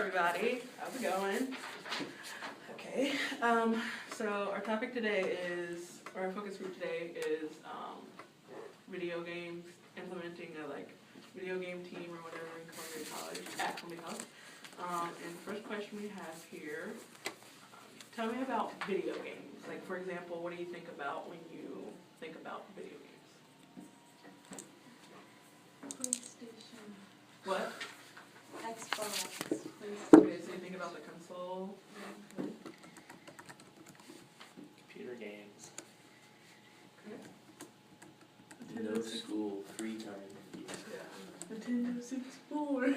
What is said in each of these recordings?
everybody. How's it going? Okay. So our topic today is, or our focus group today is video games, implementing a video game team or whatever in Columbia College, at Columbia College. And the first question we have here, tell me about video games. Like, for example, what do you think about when you think about video games? PlayStation. What? Xbox. Okay, so you think about the console. Computer games. Okay. No school, free time. Yeah. Nintendo 64. Alright.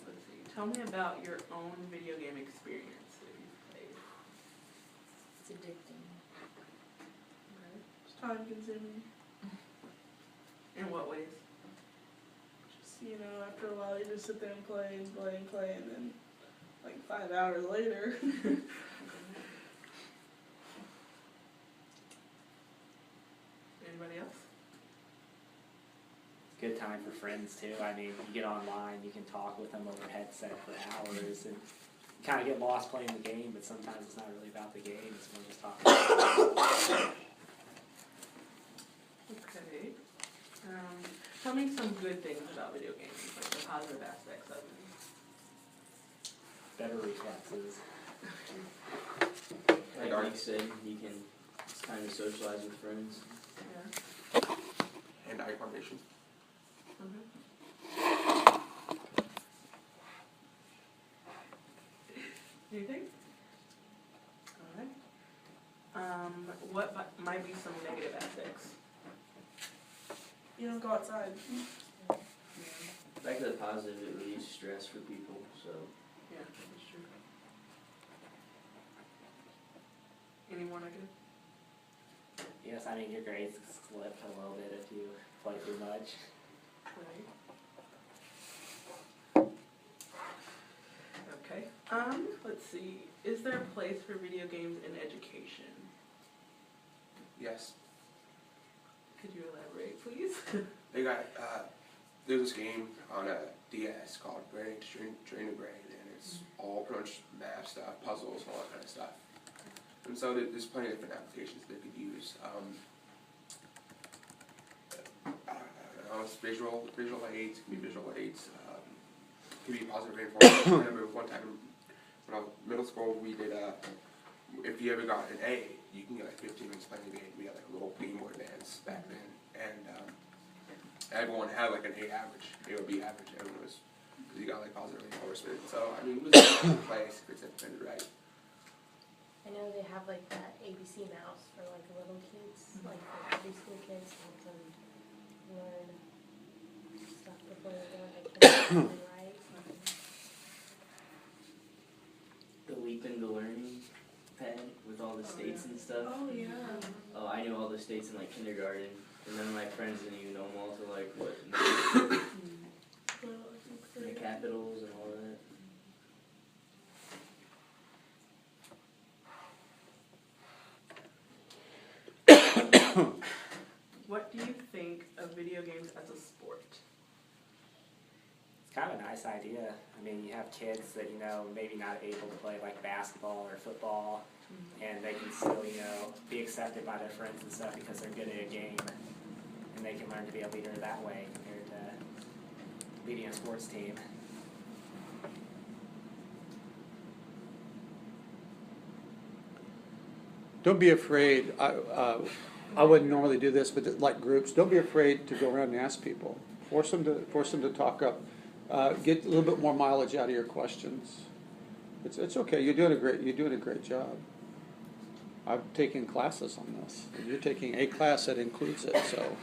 Let's see. Tell me about your own video game experience that you've played. It's addicting. It's time consuming. In what ways? Just, after a while you just sit there and play and play and play, and then like 5 hours later. Anybody else? Good time for friends too. I mean, you get online, you can talk with them over headset for hours, and you kind of get lost playing the game. But sometimes it's not really about the game; it's more just talking. Okay. Tell me some good things about video games, like the positive aspects of them. Better reflexes. Like Artie said, you can, it's time to socialize with friends. Yeah. And eye coordination. Anything? Alright. What might be some negative aspects? You don't go outside. Back to the positive, it relieves stress for people, so. Yeah, that's true. Any more negative? Yes, I mean your grades slip a little bit if you play too much. Right. Okay. Let's see. Is there a place for video games in education? Yes. Could you elaborate, please? They got, there's this game on a DS called Brain Train the Brain, and it's all pretty much math stuff, puzzles, and all that kind of stuff. And so there's plenty of different applications they could use. It's visual aids, it can be visual aids, it can be positive reinforcement. I remember one time when I was in middle school, we did, if you ever got an A, you can get like 15 minutes playing the game. We had like a little Game Boy Advance back then, and everyone had like an A average, A or B average. Everyone was, because you got like positive reinforcement. So I mean, it was a good place if it's implemented right. I know they have like that ABC mouse for like little kids, like for preschool kids, to help them learn stuff before they go into kindergarten, right? The Leap into Learning pad with all the states and stuff. Oh yeah. Oh, I knew all the states in like kindergarten, and then my friends didn't even know them all till like what, the capitals and all that. What do you think of video games as a sport? It's kind of a nice idea. I mean, you have kids that, maybe not able to play like basketball or football, and they can still, be accepted by their friends and stuff because they're good at a game, and they can learn to be a leader that way compared to leading a sports team. Don't be afraid. I wouldn't normally do this, but like groups, don't be afraid to go around and ask people. Force them to talk up. Get a little bit more mileage out of your questions. It's okay. You're doing a great job. I've taken classes on this. You're taking a class that includes it, so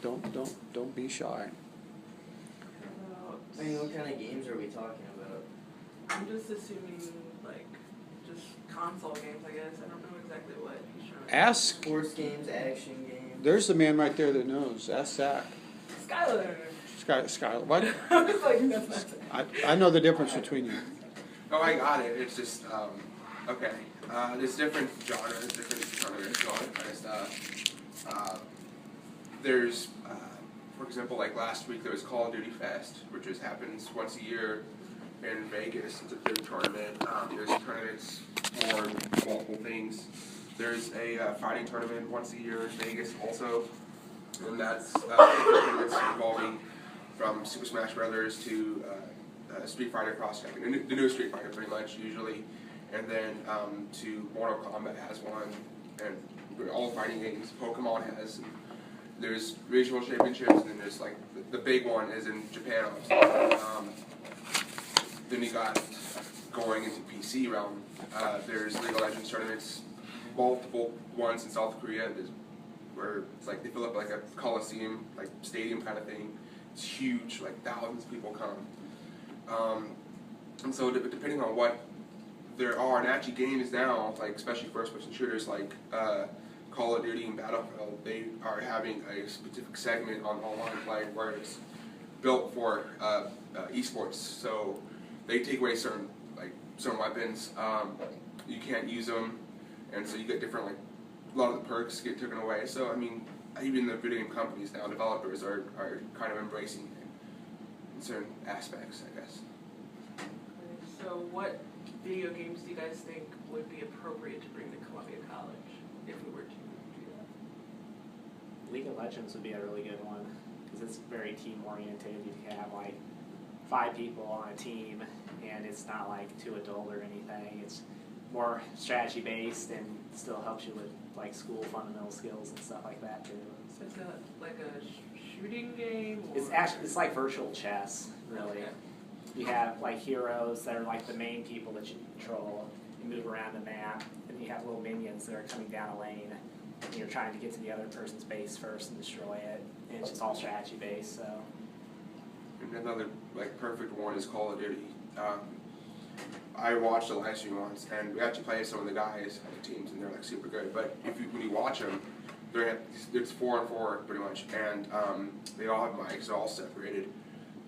don't be shy. I mean, what kind of games are we talking about? I'm just assuming just console games, I guess. I don't know exactly what he's trying to Ask. Sports games, action games. There's the man right there that knows. Ask Zach. Skylar! Skylar, what? I was like, that's not I know the difference between you. Oh, I got it. It's just, okay. There's different genres, different kind of stuff. There's for example, like last week there was Call of Duty Fest, which just happens once a year in Vegas. It's a big tournament. There's tournaments for multiple things. There's a fighting tournament once a year in Vegas also, and that's tournaments involving from Super Smash Brothers to Street Fighter Cross Tekken, the new Street Fighter pretty much usually, and then to Mortal Kombat has one, and all fighting games. Pokemon has. There's regional championships, and then there's like the big one is in Japan, obviously. Then you got going into PC realm. There's League of Legends tournaments, multiple ones in South Korea. Where it's like they fill up like a coliseum, like stadium kind of thing. It's huge, like thousands of people come. And so depending on what there are, and actually games now, like especially first-person shooters like Call of Duty and Battlefield, they are having a specific segment on online play where it's built for esports. So they take away certain weapons. You can't use them, and so you get different a lot of the perks get taken away. So I mean, even the video game companies now, developers are kind of embracing it in certain aspects, I guess. So what video games do you guys think would be appropriate to bring to Columbia College if we were to do that? League of Legends would be a really good one because it's very team oriented. You can have like 5 people on a team, and it's not like too adult or anything. It's more strategy based and still helps you with like school fundamental skills and stuff like that too. So it's like a shooting game? Or? It's like virtual chess, really. Okay. You have like heroes that are like the main people that you control. You move around the map, and you have little minions that are coming down a lane. And you're trying to get to the other person's base first and destroy it. And it's just all strategy based. So. And another like perfect one is Call of Duty. I watched the live stream once, and we actually played some of the guys on the teams, and they're like super good. But when you watch them, it's 4-on-4 pretty much, and they all have mics, they're all separated.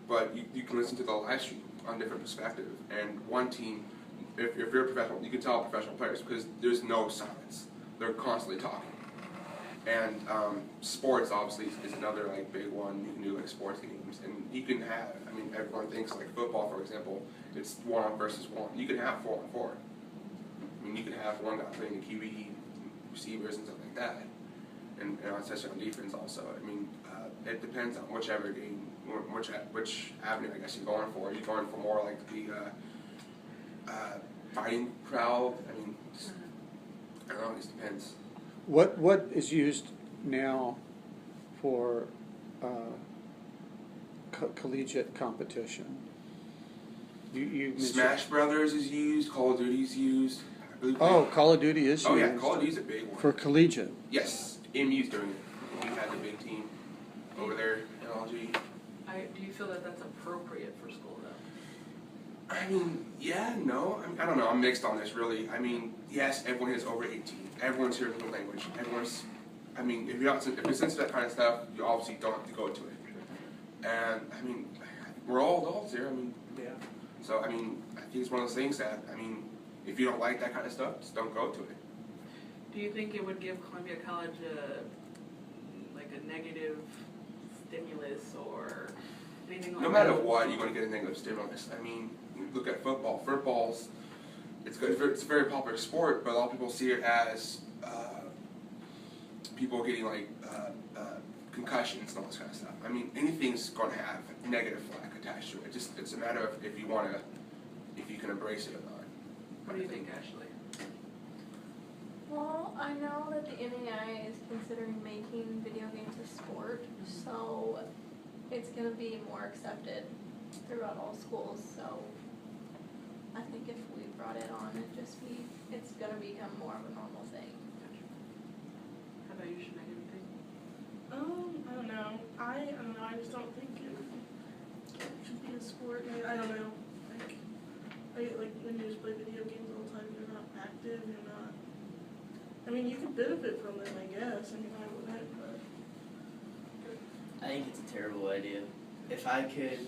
But you can listen to the live stream on different perspective. And one team, if you're a professional, you can tell professional players because there's no silence. They're constantly talking. And sports obviously is another like big one. You can do like sports games, and you can have. I mean, everyone thinks like football, for example, it's 1 versus 1. You can have 4-on-4. I mean, you can have one guy playing the QB, receivers, and stuff like that, and especially on defense also. I mean, it depends on whichever game, which avenue I guess you're going for. Are you going for more like the fighting crowd? I mean, I don't know. It just depends. What is used now for collegiate competition? You mentioned Smash Brothers is used. Call of Duty is used. I believe Call of Duty is used. Oh yeah, Call of Duty is a big one. For collegiate. Yes, MU's doing it. We had a big team over there in LG. Do you feel that that's appropriate for school though? I mean, yeah, no. I don't know. I'm mixed on this, really. I mean, yes, everyone is over 18. Everyone's hearing the language. I mean, if you're into that kind of stuff, you obviously don't have to go to it. And, I mean, we're all adults here. I mean, yeah. So, I mean, I think it's one of those things that, I mean, if you don't like that kind of stuff, just don't go to it. Do you think it would give Columbia College a negative stimulus or anything like that? No matter what, you're going to get a negative stimulus. I mean, look at football. Football's, it's good. It's a very popular sport, but a lot of people see it as people getting like concussions and all this kind of stuff. I mean, anything's going to have negative flag attached to it. It's a matter of if you can embrace it or not. What do you think, Ashley? Well, I know that the NAI is considering making video games a sport, so it's going to be more accepted throughout all schools. So I think if we brought it on, it's going to become more of a normal thing. How about you, Sinead? Anything? I don't know. I don't know. I just don't think it should be a sport. I don't know. Like when you just play video games all the time, you're not active. You're not. I mean, you could benefit from them, I guess. I mean, I wouldn't, but. I think it's a terrible idea. If I could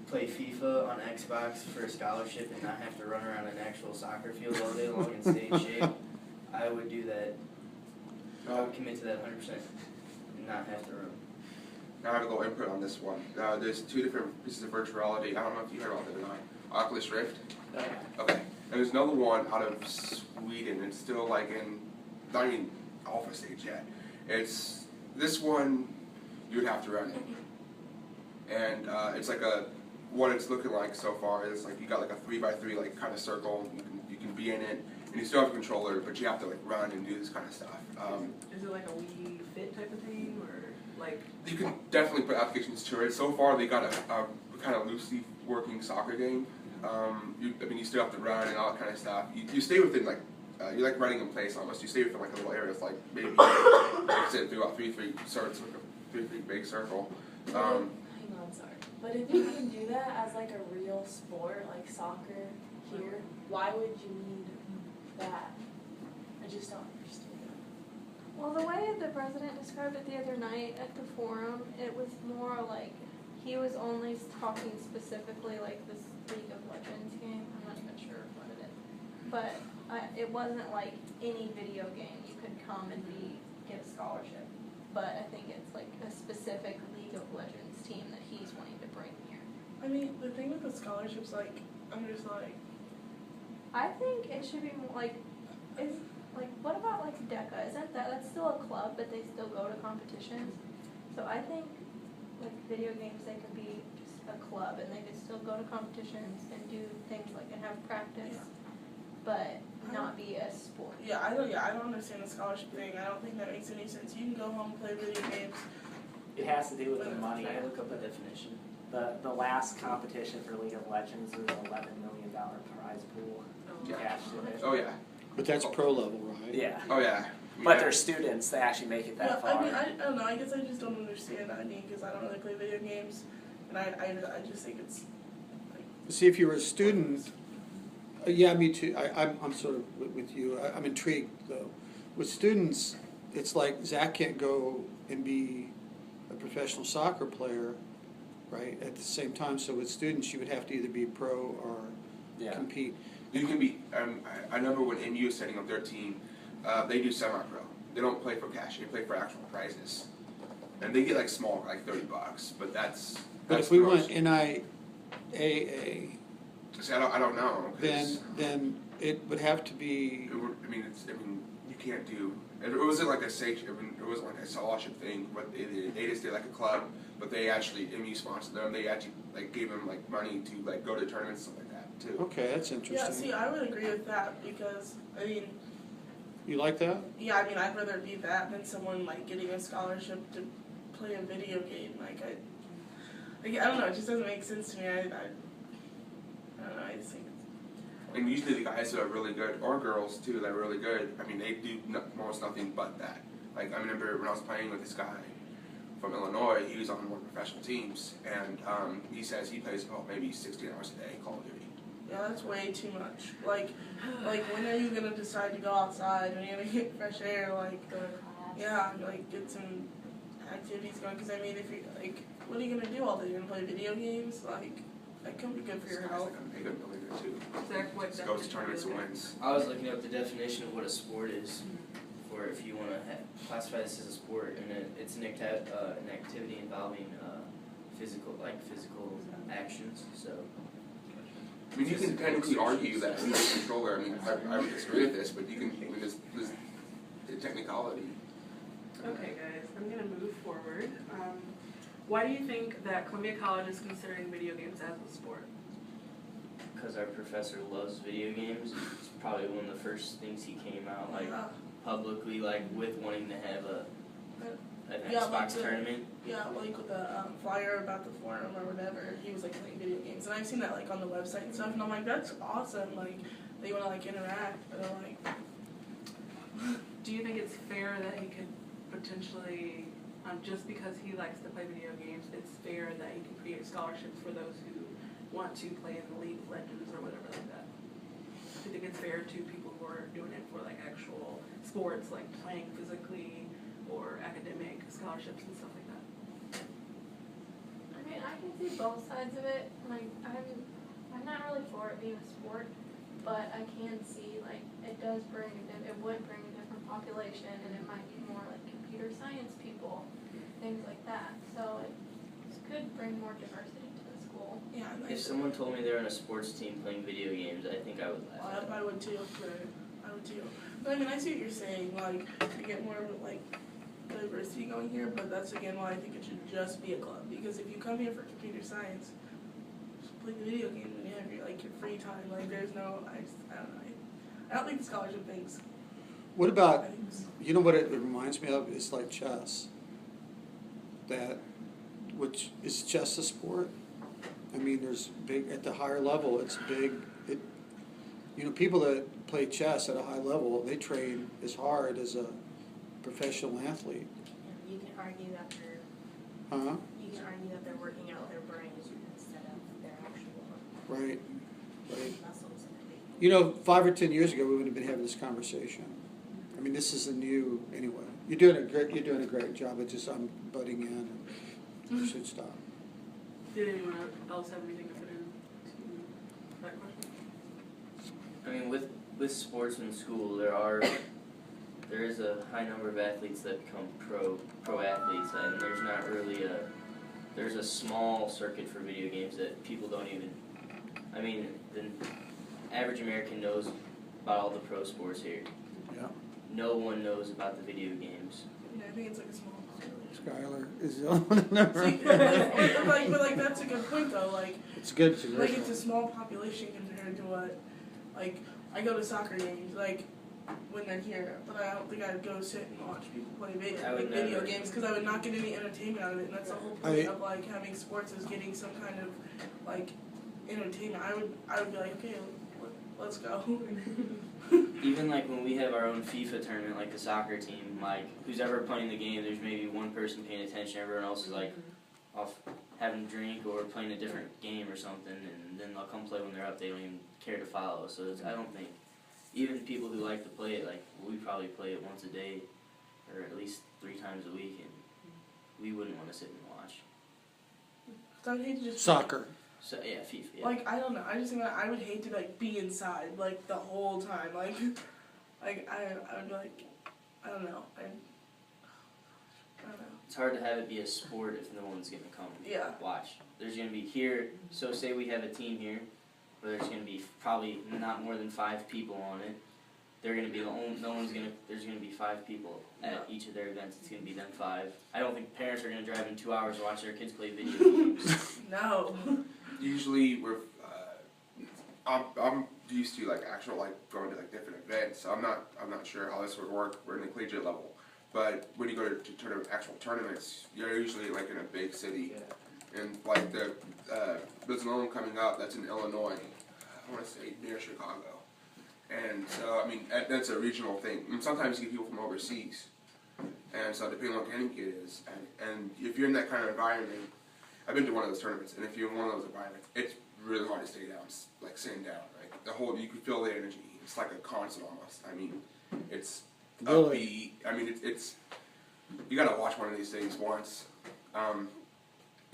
play FIFA on Xbox for a scholarship and not have to run around an actual soccer field all day long and stay in shape, I would do that. I would commit to that 100% and not have to run. I have a little input on this one. There's two different pieces of virtual reality. I don't know if you heard about them or not. Oculus Rift. Okay. And there's another one out of Sweden. It's still like in, not even alpha stage yet. It's, this one, you would have to run it. And it's like what it's looking like so far is like you got like a 3x3 like kind of circle. You can be in it, and you still have a controller, but you have to like run and do this kind of stuff. Is it like a Wii Fit type of thing, or like? You can definitely put applications to it. So far, they got a kind of loosely working soccer game. You still have to run and all that kind of stuff. You stay within like, you're like running in place almost. You stay within like a little area. It's like maybe, like I said, through about 3 feet, so it's like a 3 feet big circle. Hang on, sorry. But if you can do that as like a real sport, like soccer here, why would you need that? I just don't understand. Well, the way the president described it the other night at the forum, it was more like he was only talking specifically like this League of Legends game. I'm not even sure what it is, but it wasn't like any video game you could come and get a scholarship. But I think it's like a specific League of Legends team that he's wanting to bring here. I mean, the thing with the scholarships, like, I'm just like, I think it should be more like, what about like DECA? Isn't that's still a club, but they still go to competitions? So I think like video games, they could be just a club and they could still go to competitions and do things like and have practice, but not be a sport. I don't understand the scholarship thing. I don't think that makes any sense. You can go home and play video games. It has to do with the money. Can I look up a definition? The last competition for League of Legends was an $11 million prize pool attached to it. Oh yeah. But that's pro level, right? Yeah. Oh yeah. But they're students, they actually make it that far. I mean, I don't know. I guess I just don't understand that. I mean, because I don't really play video games, and I just think it's like. See, if you were a student, yeah, me too. I'm sort of with you. I'm intrigued though. With students, it's like Zach can't go and be a professional soccer player, right? At the same time, so with students, you would have to either be pro or compete. You can be. I remember when MU was setting up their team, they do semi-pro. They don't play for cash. They play for actual prizes, and they get like small, like $30. But that's. But if we went NIAA, see, I don't know. then it would have to be. You can't do. It wasn't like a it wasn't like a scholarship thing. But they just did like a club. But they actually MU sponsored them. They actually like gave them like money to like go to tournaments and stuff like that too. Okay, that's interesting. Yeah, see, I would agree with that because I mean. You like that? Yeah, I mean, I'd rather be that than someone like getting a scholarship to play a video game. I don't know. It just doesn't make sense to me. I don't know. I just think. And usually the guys who are really good, or girls too, that are really good, I mean, they do almost nothing but that. Like, I remember when I was playing with this guy from Illinois, he was on one of the professional teams, and he says he plays about maybe 16 hours a day, Call of Duty. Yeah, that's way too much. Like when are you gonna decide to go outside? When are you gonna get fresh air? Like, Go to class. yeah, like get some activities going. Because I mean, if you like, what are you gonna do all day? You're gonna play video games? Like, that can be good for This your guy's health. like a mega millionaire too. Zach, what Just goes to definition tournaments is and it? wins. I was looking up the definition of what a sport is, for if you want to classify this as a sport, and it's an activity involving physical actions. So. I mean, you can technically argue that he's a controller. I mean, I would disagree with this, but you can. I mean, there's the technicality. Okay, guys, I'm gonna move forward. Why do you think that Columbia College is considering video games as a sport? Because our professor loves video games. It's probably one of the first things he came out like Yeah. publicly, like with wanting to have an Yeah, Xbox like the- tournament. Yeah, like with the flyer about the forum or whatever, he was like playing video games, and I've seen that like on the website and stuff, and I'm like, that's awesome. Like they want to like interact, but I'm like, Do you think it's fair that he could potentially, just because he likes to play video games, it's fair that he can create scholarships for those who want to play in the League of Legends or whatever like that? Do you think it's fair to people who are doing it for like actual sports, like playing physically or academic scholarships and stuff like that? I mean, I can see both sides of it. Like, I'm not really for it being a sport, but I can see like it would bring a different population, and it might be more like computer science people things like that. So it could bring more diversity to the school. Yeah, and If someone told me they're on a sports team playing video games, I think I would laugh at them. I would too. Right. I would too. But I mean, I see what you're saying. Like, to get more of like diversity going here, but that's again why I think it should just be a club. Because if you come here for computer science, just play the video game when you have your like your free time. Like, there's no, I don't know. I don't think the scholarship things. What about, you know what it reminds me of? It's like chess. Which is chess a sport? I mean, there's big, at the higher level, it's big. People that play chess at a high level, they train as hard as a professional athlete. You can argue that they're working out their brains instead of their actual Right. muscles. 5 or 10 years ago, we wouldn't have been having this conversation. I mean, this is anyway. You're doing a great job. I'm butting in, and you should stop. Did anyone else have anything to put into that question? I mean, with sports in school, there is a high number of athletes that become pro athletes, and there's not really there's a small circuit for video games that people don't even. I mean, the average American knows about all the pro sports here. Yeah. No one knows about the video games. Yeah, I think it's like a small population. Skylar is the only one that never. See, but that's a good point though. Like, It's good to like it's a small population compared to what, like, I go to soccer games like when they're here, but I don't think I'd go sit and watch people play video games because I would not get any entertainment out of it. And that's the whole point of like having sports is getting some kind of like entertainment. I would be like, okay, let's go. Even like when we have our own FIFA tournament, like the soccer team, like who's ever playing the game, there's maybe one person paying attention, everyone else is like off having a drink or playing a different game or something, and then they'll come play when they're up. They don't even care to follow. So I don't think even people who like to play it, like we probably play it once a day or at least 3 times a week, and we wouldn't want to sit and watch. I would hate to just Soccer. So yeah, FIFA. Yeah. Like, I don't know. I just think I would hate to like be inside like the whole time. Like I would be like, I don't know. I don't know. It's hard to have it be a sport if no one's gonna come watch. There's gonna be here. So say we have a team here, where there's gonna be probably not more than 5 people on it. They're gonna be there's gonna be 5 people at each of their events. It's gonna be them 5. I don't think parents are gonna drive in 2 hours to watch their kids play video games. No. Usually I'm used to like actual like going to like different events. I'm not sure how this would work. We're in the collegiate level, but when you go to actual tournaments, you're usually like in a big city, and like there's one coming up that's in Illinois. I want to say near Chicago, and so I mean that's a regional thing. And sometimes you get people from overseas, and so depending on what kind of kid it is, and if you're in that kind of environment. I've been to one of those tournaments, and if you're in one of those environments, it's really hard to stay down, like sitting down, right? You can feel the energy. It's like a concert almost. I mean, it's upbeat. I mean, it's you gotta watch one of these things once.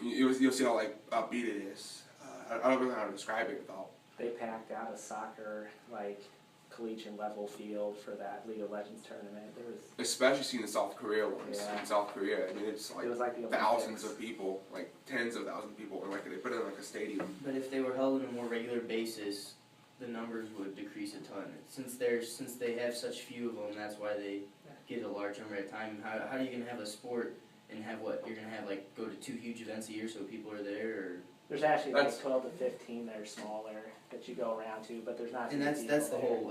You'll see how like upbeat it is. I don't know how to describe it without. They packed out a soccer like collegiate level field for that League of Legends tournament. There was Especially seeing the South Korea ones. In South Korea, I mean, it's like, it was like the thousands Olympics. of people, like tens of thousands of people, and like they put it in like a stadium. But if they were held on a more regular basis, the numbers would decrease a ton. Since they have such few of them, that's why they get a large number at a time. How are you gonna have a sport and have what you're gonna have like go to 2 huge events a year so people are there? Or there's actually like 12 to 15 that are smaller that you go around to, but there's not. And that's the whole.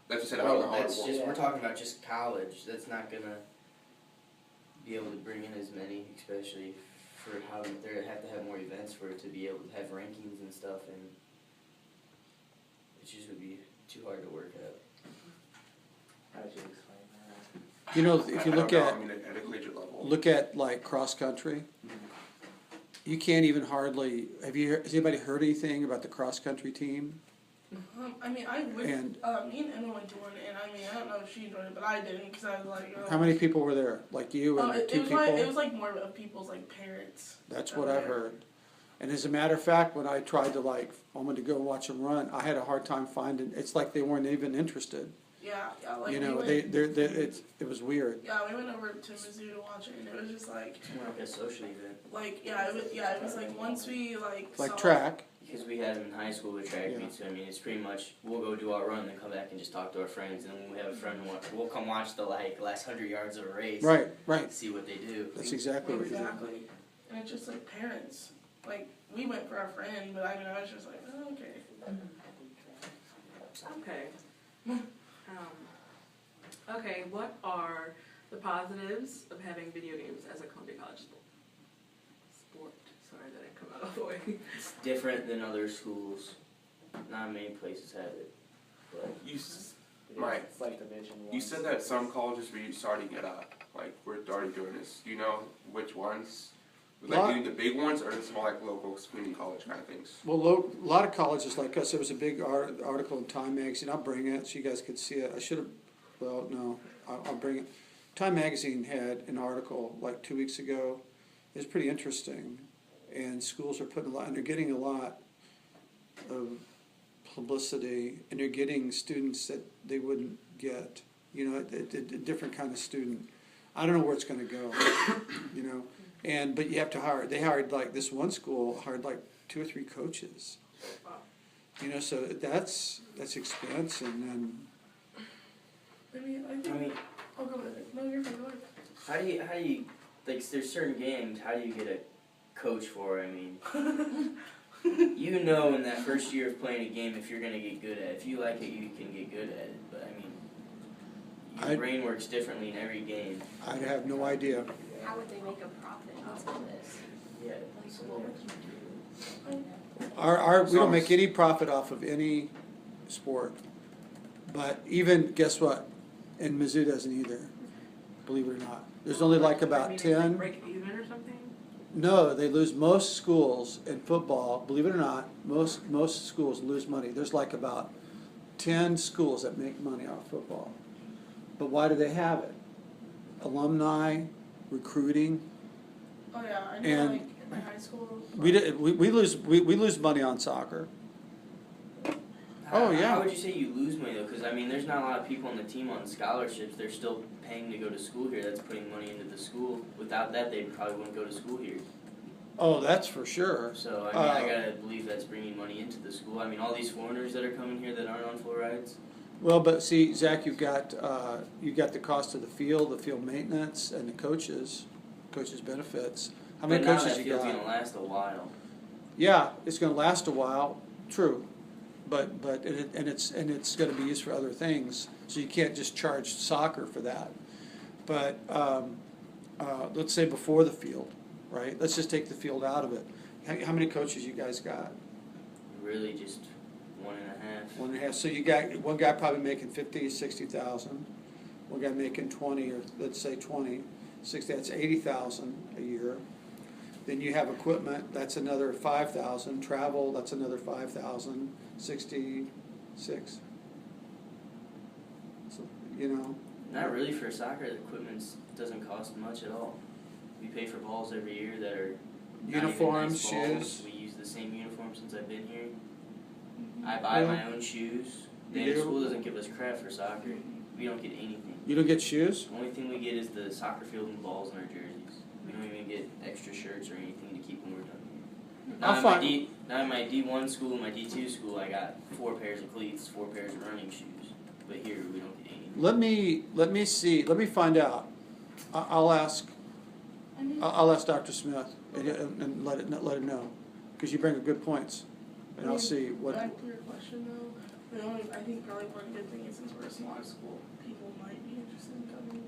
That's just I don't know how it That's works. just we're talking about just college. That's not gonna be able to bring in as many, especially for how they have to have more events for it to be able to have rankings and stuff, and it just would be too hard to work out. How did you explain that? If you look I mean, at a collegiate level. look at like cross country, you can't even hardly. Has anybody heard anything about the cross country team? I mean, I would. And me and Emma went to one, and I mean, I don't know if she enjoyed it, but I didn't because I was like. how many people were there? Like you and like 2 people? It was like more of people's like parents. That's what I've heard. And as a matter of fact, when I tried to I wanted to go watch them run, I had a hard time finding. It's like they weren't even interested. Yeah, like You we know, went, it was weird. yeah, we went over to Mizzou to watch it, and it was just like, It's more like a social event. it was like once we like Like saw, track. Because we had them in high school with track Yeah. meets, so I mean, it's pretty much, we'll go do our run, then come back and just talk to our friends, and then when we have a friend, we'll come watch the like last 100 yards of a race. Right, right. See what they do. That's exactly what you do. exactly, and it's just like parents. Like we went for our friend, but I mean, I was just like, oh, okay. Okay. Okay, what are the positives of having video games as a Columbia College sport? Sorry, that didn't come out all the way. It's different than other schools. Not many places have it. But Mike, It's like Division I. You said that some colleges were starting to get up, like we're already doing this. Do you know which ones? Like Lot- doing the big ones or the small like local community college kind of things? Well, a lot of colleges like us, there was a big article in Time Magazine, I'll bring it so you guys could see it, I should have, well, no, I'll bring it. Time Magazine had an article like 2 weeks ago, it was pretty interesting, and schools are putting a lot, and they're getting a lot of publicity, and they're getting students that they wouldn't get, you know, a different kind of student. I don't know where it's gonna go, you know? But you have to hire, they hired like, this one school hired like 2 or 3 coaches. You know, so that's expense, and then, I mean, I'll go with it. No, you're fine. Go ahead. how do you, like, there's certain games, how do you get a coach for it? I mean, you know in that first year of playing a game if you're going to get good at it. If you like it, you can get good at it. But, I mean, your brain works differently in every game. I'd have no idea. How would they make a profit off of this? Yeah. Like, what would you do? We don't make any profit off of any sport. But even, guess what? And Mizzou doesn't either, believe it or not. There's only like I about mean, they, like, 10. break even or something? No, they lose, most schools in football, believe it or not, most schools lose money. There's like about 10 schools that make money off football. But why do they have it? Alumni, recruiting. Oh yeah, I know. And Like in my high school. We lose money on soccer. Oh, yeah. How would you say you lose money though? Because I mean, there's not a lot of people on the team on scholarships. They're still paying to go to school here. That's putting money into the school. Without that, they probably wouldn't go to school here. Oh, that's for sure. So I mean, I gotta believe that's bringing money into the school. I mean, all these foreigners that are coming here that aren't on full rides. Well, but see, Zach, you've got the cost of the field maintenance, and the coaches benefits. How many But now coaches that you got? field's gonna last a while. Yeah, it's going to last a while. True, but it's going to be used for other things. So you can't just charge soccer for that. But let's say before the field, right? Let's just take the field out of it. How many coaches you guys got? Really, just 1.5. 1.5. So you got one guy probably making 50, 60,000. One guy making 20, or let's say 20, 60. That's 80,000 a year. Then you have equipment. That's another 5,000. Travel. That's another 5,000. 66. So you know. Not really for soccer. The equipment doesn't cost much at all. We pay for balls every year that are not even Uniforms, nice balls. shoes. We use the same uniform since I've been here. I buy my own shoes. You The do? school doesn't give us crap for soccer. We don't get anything. You don't get shoes? The only thing we get is the soccer field and balls and our jerseys. We don't even get extra shirts or anything to keep when we're done here. Now in my D1 school, my D2 school, I got 4 pairs of cleats, 4 pairs of running shoes. But here we don't get anything. Let me see. Let me find out. I'll ask Dr. Smith and let him know, because you bring up good points, and I'll see what. Back to your question though, I think probably one good thing is since we're a smaller school, people might be interested in coming.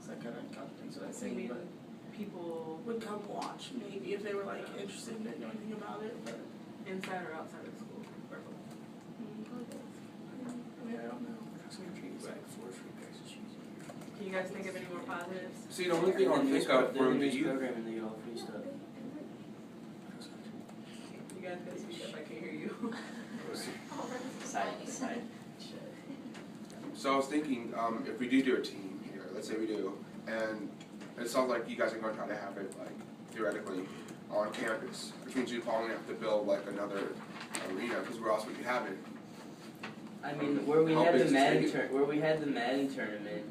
So that kind of contradicts what I So you say, mean but people would come watch maybe if they were like interested and didn't know anything about it. But inside or outside of the school? Or both? probably both. I mean, I don't know. Can you guys think of any more positives? See, the only thing I think of for the you, program and they get all free stuff. You guys gotta speak up, I can't hear you. Side. so I was thinking, if we do a team here, let's say we do, and it sounds like you guys are going to try to have it, like, theoretically, on campus, which means you probably have to build, like, another arena, because where else would you have it? I mean, where we How had big the is Madden stadium? where we had the Madden tournament,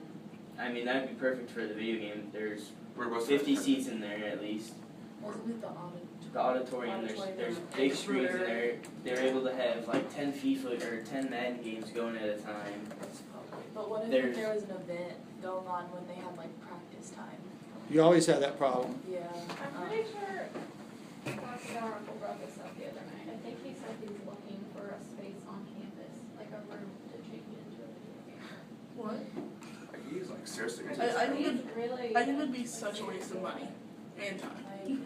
I mean that'd be perfect for the video game. There's Where was 50 that? seats in there at least. Wasn't it the audit? The auditorium, there's big screens in there. They're able to have like 10 FIFA or 10 Madden games going at a time. But what if There's- there was an event going on when they had like practice time? You always have that problem. Yeah. I'm pretty sure our uncle brought this up the other night. I think he said he's looking for a space on campus, like a room to change into a video game. What? Like, he's like seriously. I think He's really. I think it'd be such a waste of money and time. I agree.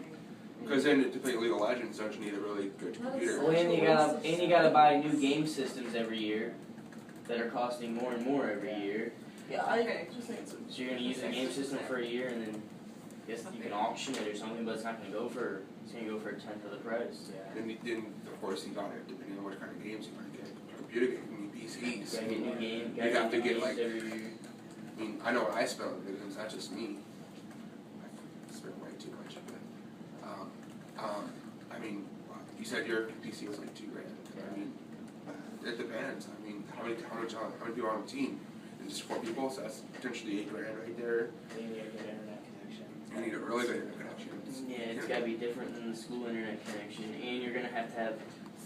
Because then to play League of Legends, don't you need a really good computer? Well, and you gotta buy new game systems every year that are costing more and more every year. Yeah, I Okay. just think it's. So you're gonna use the game system for a year and then I guess you can auction it or something, but it's not gonna go for it's gonna go for a tenth of the price. Yeah. Then of course you got it depending on what kind of games you want to get. Computer game, you need PCs. Gotta get new game. You have to new get, games like- every year. I mean, I know what I spend on video games. That's just me. I spend way too much. But I mean, you said your PC was like $2,000. I mean, it depends. I mean, how many people are on the team? It's just 4 people, so that's potentially $8,000 right there. They need a good internet connection. You need a really good internet connection. Yeah, it's gotta be different than the school internet connection, and you're gonna have to have.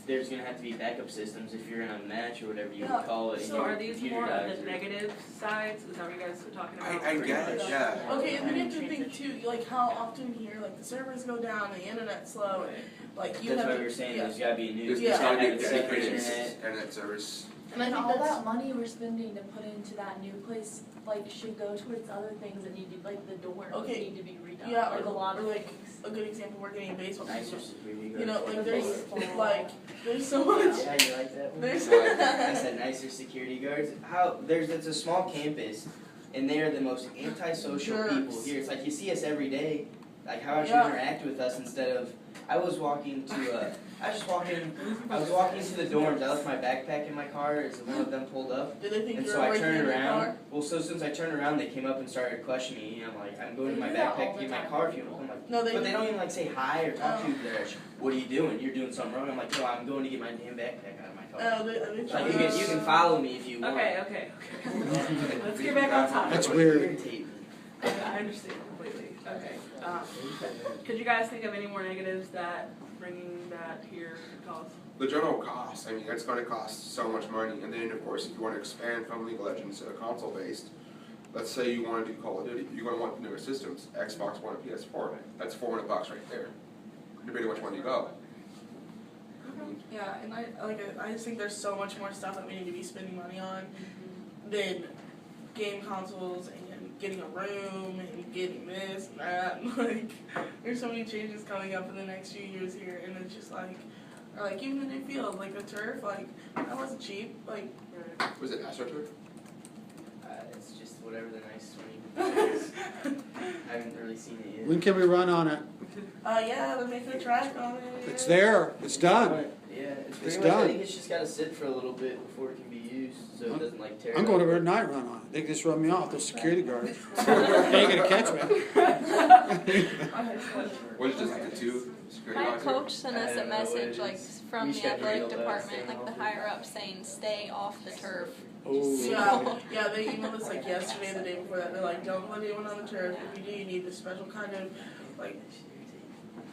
There's gonna have to be backup systems if you're in a match or whatever you Yeah, would call it. and So your are these computer more of dies the or- negative sides? Is that what you guys are talking about? I guess, yeah. Okay, and then you have to think too, like how often here, like the servers go down, the internet's slow, like you That's have why to. we were saying yeah. there's gotta be a new. There's Yeah. gotta be a have a separate dedicated internet. internet service. And I And think all that's. that money we're spending to put into that new place, like, should go towards other things that need to, like, the dorms Okay. need to be redone. Yeah, like a lot of like things. a good example, we're getting baseball Nicer games. security You know, guards. like there's Baseball. like there's so much. Yeah, you like that one? There's. I said nicer security guards. It's a small campus, and they are the most antisocial Jerks. people here. It's like you see us every day. Like how would you Yeah. interact with us instead of? I was walking to. I was walking to the dorms. I left my backpack in my car as one of them pulled up, Did they think and you so were I breaking turned in your around. car? Well, so since I turned around, they came up and started questioning me. And I'm like, I'm going to my They do that backpack all to the get my time. car fuel. I'm like, No, they. but they don't even like say hi or talk to Oh. you. They're like, what are you doing? You're doing something wrong. I'm like, no, I'm going to get my damn backpack out of my car. Oh, they Like you can follow me if you want. Okay. Let's get back on topic. That's weird. Irritate me. I understand completely. Okay. Could you guys think of any more negatives that bringing that here could cause? The general cost, I mean, it's gonna cost so much money, and then of course, if you wanna expand from League of Legends to console based, let's say you wanna do Call of Duty, you're gonna want newer systems, Xbox One and PS4, that's $400 right there, depending on which one you go. I mean, Yeah, and I just think there's so much more stuff that we need to be spending money on than game consoles and getting a room and getting this and that. And like, there's so many changes coming up in the next few years here, and it's just like, or like even the new field, like the turf, like that wasn't cheap. Like, Was it AstroTurf? It's just whatever the nicest one you can say. I haven't really seen it yet. When can we run on it? yeah, they're making a track on it. It's there, it's done. Yeah, it's It's pretty much. I done. think it's just gotta sit for a little bit before it can be used, so it doesn't like tear. I'm going over at night run on it. They can just run me off, those security guards. They ain't gonna catch me. Was it just like the 2 security My guards here? coach sent us I a don't know what message it like is. from We the should have athletic real department, staying like the off higher up saying stay off the turf. Oh. Yeah, they emailed us like yesterday, the day before that. They're like, don't let anyone on the turf. If you do, you need this special kind of like.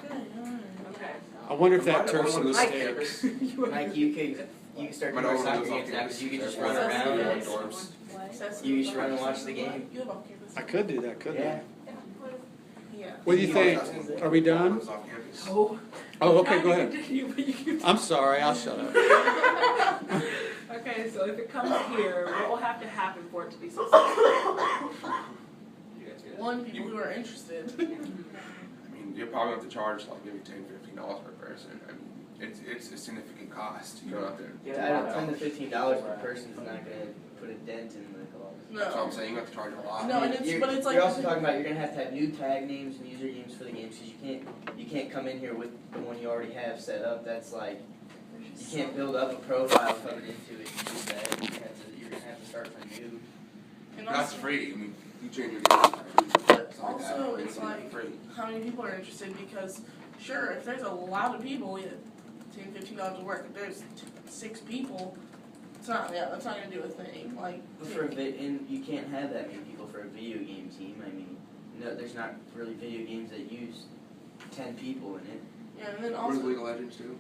Okay, alright. Okay. I wonder if that Might have turf's a one of those mistake. campus. Mike, you can start Might doing have one of soccer those games now off-campus. because you can just There's run one around. in And dorms. Accessible. You should run and watch the game. You live off campus. I could do that, couldn't Yeah. I? Yeah. What do you think? Are we done? It was off campus. Oh. Oh, okay, go ahead. Continue, but you can- I'm sorry, I'll shut up. Okay, so if it comes here, what will have to happen for it to be successful? You guys hear that? One, people who are interested. I mean, you're probably going to have to charge like maybe $10, $15 per person. I mean, it's a significant cost. You go out there. Yeah, I don't. $10 to $15 per person is not gonna put a dent in the cost. That's what I'm No. saying. You have to charge a lot. No, and it's but it's like You're also talking about you're gonna have to have new tag names and user names for the games because you can't come in here with the one you already have set up. That's like you can't build up a profile coming into it. You do that. You're gonna have to start from new. and That's also, free. I mean, you change your game. but Something like that. also it's like free. how many people are interested because sure if there's a lot of people, yeah, $10, $15 will work. If there's 6 people, that's not gonna do a thing, like. And you can't have that many people for a video game team. I mean, no, there's not really video games that use 10 people in it. Yeah, and then What does also, League of Legends do?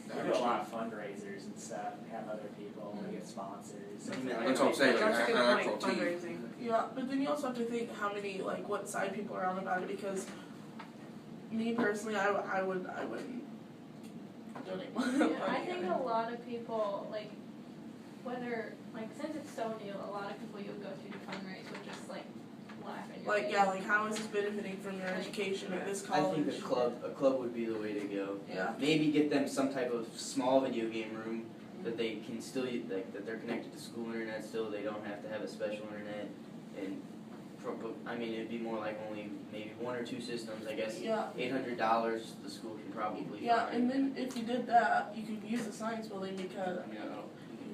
We do a lot of fundraisers and stuff, we have other people, we get sponsors. That's what I'm saying, That's a like, good an point, actual team. fundraising. yeah, but then you also have to think how many, like, what side people are on about it, because me personally, I wouldn't donate money. Yeah, I think a lot of people, like, whether, like, since it's so new, a lot of people you'll go to fundraise would just, like, laugh at your Like, face. yeah, like, how is this benefiting from your education at this I college? think a club would be the way to go. Yeah, Maybe get them some type of small video game room that they can still like that they're connected to school internet still. They don't have to have a special internet, and I mean it'd be more like only maybe 1 or 2 systems. I guess yeah. $800 the school can probably Yeah, find. and then if you did that, you could use the science building because, I mean, I don't know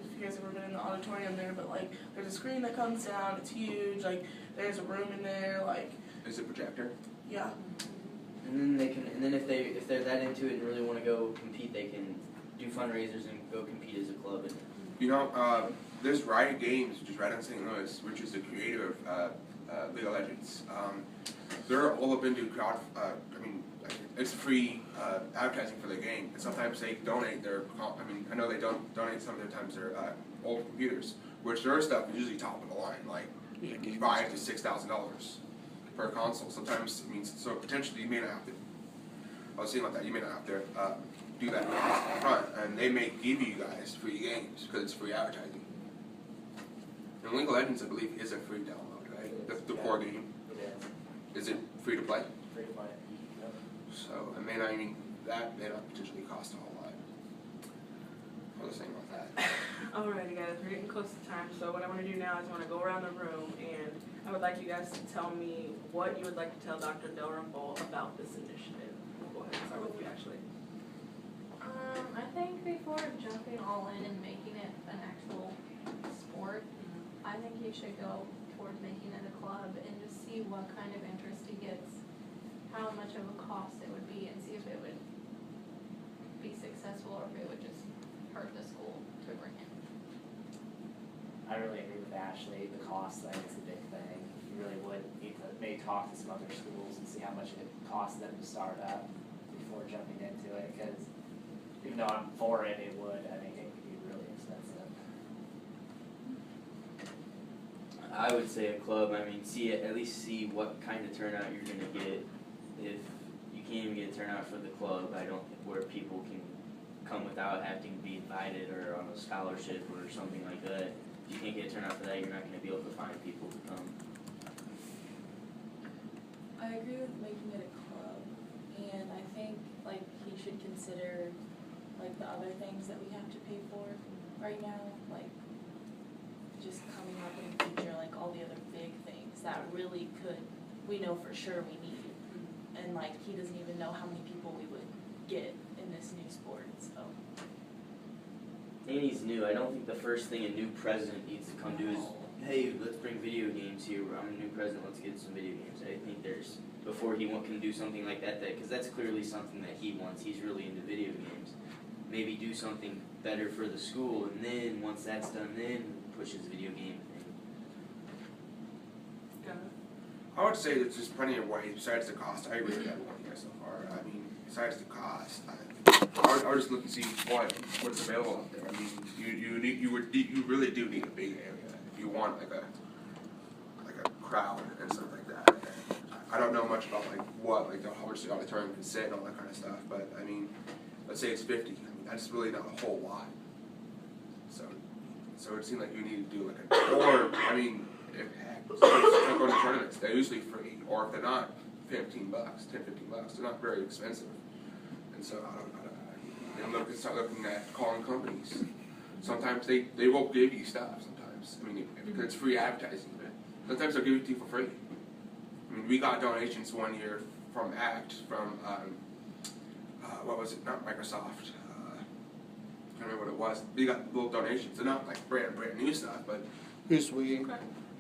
if you guys have ever been in the auditorium there, but like, there's a screen that comes down, it's huge, like, there's a room in there, like, Is it projector? yeah. And then they can, and then if they're that into it and really want to go compete, they can do fundraisers and go compete as a club. And You know, there's Riot Games, which is right in St. Louis, which is the creator of League of Legends. They're all up into crowd. I mean, it's free advertising for the game, and sometimes they donate their. I mean, I know they don't donate some of their times their old computers, which their stuff is usually top of the line, like $5,000 to $6,000 per console. Sometimes it means so potentially you may not have to. I was saying like that. You may not have to do that up front, and they may give you guys free games because it's free advertising. And League of Legends, I believe, is a free download, right? The core game. It Is it free to play? is, free to play. Yep. So, I mean, that may not potentially cost a whole lot. What was I saying about that? Alrighty guys, we're getting close to time, so what I want to do now is I want to go around the room and I would like you guys to tell me what you would like to tell Dr. Dalrymple about this initiative. We'll go ahead and start with you, Ashley. I think before jumping all in and making it an actual sport, I think you should go towards making it a club and just see what kind of interest he gets, how much of a cost it would be, and see if it would be successful or if it would just hurt the school to bring in. I really agree with Ashley, the cost thing is a big thing. You really would need to maybe talk to some other schools and see how much it costs them to start up before jumping into it, because even though I'm for it, it would, I think it could be really expensive. I would say a club. I mean, at least see what kind of turnout you're gonna get. If you can't even get a turnout for the club, I don't think where people can come without having to be invited or on a scholarship or something like that. If you can't get a turnout for that, you're not gonna be able to find people to come. I agree with making it a club, and I think, like, he should consider, like, the other things that we have to pay for right now, like, just coming up in the future, like, all the other big things that really could, we know for sure we need. And, like, he doesn't even know how many people we would get in this new sport, so. And he's new. I don't think the first thing a new president needs to come do is, hey, let's bring video games here. I'm a new president. Let's get some video games. I think before he can do something like that, because that's clearly something that he wants. He's really into video games. Maybe do something better for the school, and then once that's done, then push his video game thing. I would say there's just plenty of ways besides the cost. I agree with everyone here so far. I mean, besides the cost, I would just look and see what's available out there. I mean, you really do need a big area if you want like a crowd and stuff like that. And I don't know much about how much the auditorium can sit and all that kind of stuff, but I mean, let's say it's 50. I mean, that's really not a whole lot. So it seemed like you need to do or I mean, if don't go to tournaments, they're usually free, or if they're not, $10, $15, they're not very expensive. And so start looking at calling companies. Sometimes they will give you stuff. Sometimes because it's free advertising, but sometimes they'll give it to you for free. I mean, we got donations one year from ACT from what was it? Not Microsoft. I can't remember what it was. We got little donations. They're not like brand new stuff, but Who's we?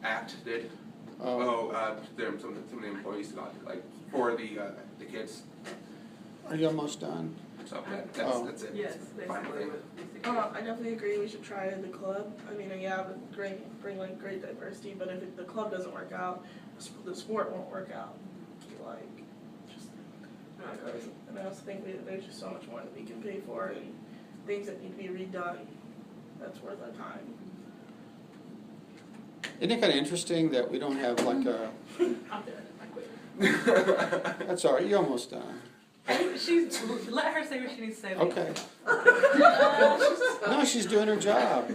ACT did. Some of the employees got like for the kids. Are you almost done? So Oh. that's it. Yes, Fine. basically what these things. I definitely agree we should try the club. I mean, yeah, but bring like great diversity, but if the club doesn't work out, the sport won't work out. Like, just not goes. And I also think there's just so much more that we can pay for and things that need to be redone. That's worth our time. Isn't it kind of interesting that we don't have like a, I'm done, I quit. that's all right, you're almost done. She's, let her say what she needs to say. Okay. No, she's doing her job.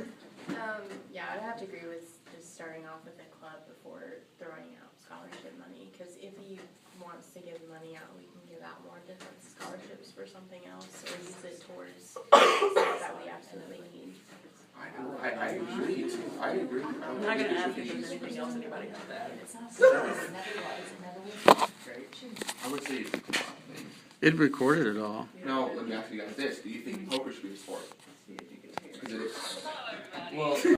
Yeah, I'd have to agree with just starting off with a club before throwing out scholarship money, because if he wants to give money out, we can give out more different scholarships for something else, or use it towards stuff that we absolutely need. I agree. I agree. I'm not gonna ask if there's anything else anybody has to add. I would say, It recorded it all. no, let me ask you guys this. Do you think poker should be a sport? See if you can hear. Because it is. Well,